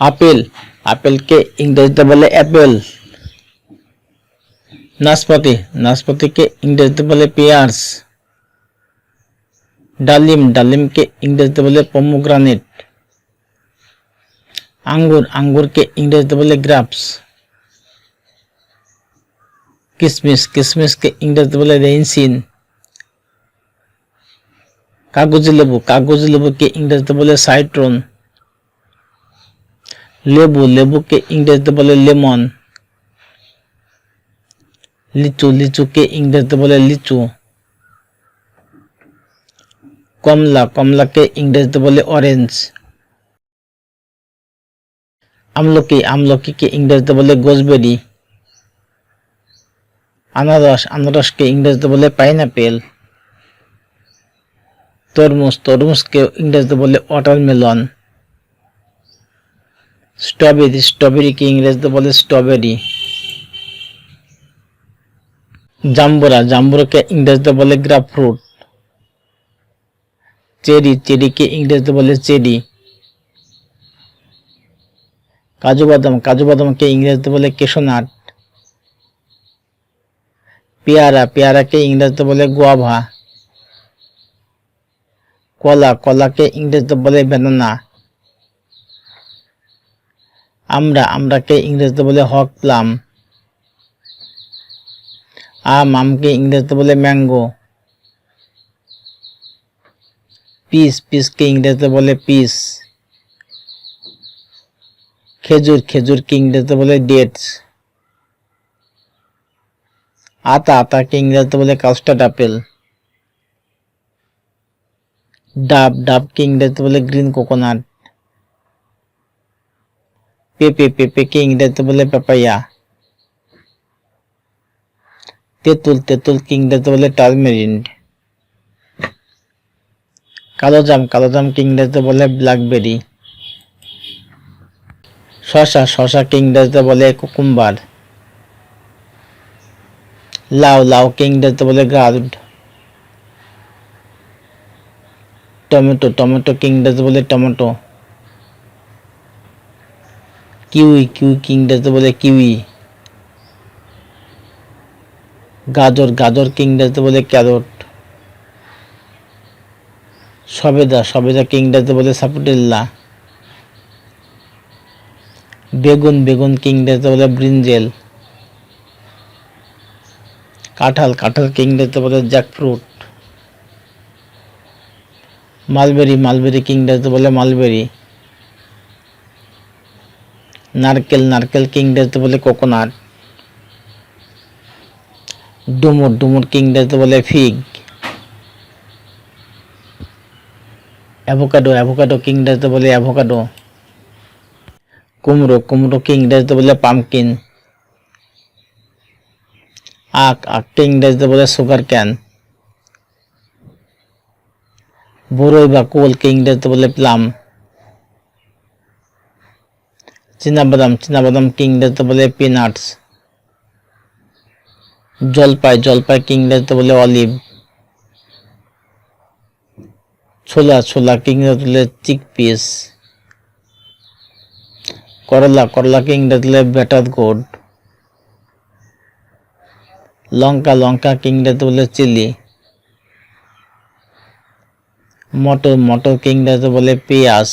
Apple, আপেলকে ইংরেজিতে বলে Apple. নাশপাতি, নাশপাতিকে ইংরেজিতে বলে পেয়ার্স। ডালিম, ডালিমকে ইংরেজিতে বলে পমোগ্রানেট। আঙ্গুর, আঙ্গুরকে ইংরেজিতে বলে গ্রাপস। কিশমিশ, কিশমিশকে ইংরেজিতে বলে রেইনসিন। কাগজি লেবু, কাগজি লেবুকে ইংরেজিতে বলে সাইট্রন। লেবু, লেবুকে ইংরেজিতে বলে লেমন। লিচু, লিচুকে ইংরেজিতে বলে লিচু। কমলা, কমলাকে ইংরেজিতে বলে অরেঞ্জ। আমলকি, আমলকিকে ইংরেজিতে বলে গোসবেরি। আনারস, আনারসকে ইংরেজিতে বলে পাইনাপেল। তরমুজ, তরমুজকে ইংরেজিতে বলে ওয়াটারমেলন। স্ট্রবেরি, স্ট্রবেরিকে ইংরেজিতে বলে স্ট্রবেরি। জাম্বুরা, জাম্বুরাকে ইংরেজিতে বলে গ্রেপফ্রুট। চেরি, চেরিকে ইংরেজিতে বলে চেরি। কাজু বাদাম, কাজু বাদামকে ইংরেজিতে বলে কেশোনাট। পেয়ারা, পেয়ারাকে ইংরেজিতে বলে গুয়াভা। কলা, কলাকে ইংরেজিতে বলে ব্যানানা। আমড়া, আমড়াকে ইংরেজিতে বলে হক প্লাম। আম, আমকে ইংরেজিতে বলে ম্যাঙ্গো। পিস, পিসকে ইংরেজিতে বলে পিস। খেজুর, খেজুরকে ইংরেজিতে বলে ডেটস। আতা, আতাকে ইংরেজিতে বলে কাস্টার্ড আপেল। ডাব, ডাবকে ইংরেজিতে বলে গ্রিন কোকোনাট। পেঁপে, পেঁপেকে ইংরেজিতে বলে পেপাইয়া। তেঁতুল, তেঁতুলকে ইংরেজিতে বলে টারমেরিন্ড। কালোজাম, কালোজামকে ইংরেজিতে বলে ব্ল্যাকবেরি। শসা, শসাকে ইংরেজিতে বলে কুকুম্বার। লাউ, লাউকে ইংরেজিতে বলে গার্ড। টমেটো, টমেটোকে ইংরেজিতে বলে টমেটো। কিউই, কিউইকে ইংরেজিতে বলে কিউই। গাজর, গাজরকে ইংরেজিতে বলে ক্যারট। সবেদা, সবেদাকে ইংরেজিতে বলে সাপুটেল্লা। বেগুন, বেগুনকে ইংরেজিতে বলে ব্রিনজেল। কাঁঠাল, কাঁঠালকে ইংরেজিতে বলে জ্যাকফ্রুট। মালবেরি, মালবেরিকে ইংরেজিতে বলে মালবেরি। নারকেল, নারকেলকে ইংরেজিতে বলে কোকোনাট। ডুমুর, ডুমুরকে ইংরেজিতে বলে ফিগ। অ্যাভোকাডো, অ্যাভোকাডোকে ইংরেজিতে বলে অ্যাভোকাডো। কুমড়ো, কুমড়োকে ইংরেজিতে বলে পামকিন। আখ, আখকে ইংরেজিতে বলে সুগার ক্যান। বরই বা কুলকে ইংরেজিতে বলে প্লাম। চীনাবাদাম, চীনাবাদামকে ইংরেজিতে বলে পিনাটস। জলপাই, জলপাইকে ইংরেজিতে বলে অলিভ। ছোলা, ছোলাকে ইংরেজিতে বলে চিকপিস। করলা, করলাকে ইংরেজিতে বলে ব্যাটার গোড। লঙ্কা, লঙ্কাকে ইংরেজিতে বলে চিলি। মটর, মটরকে ইংরেজিতে বলে পেঁয়াজ।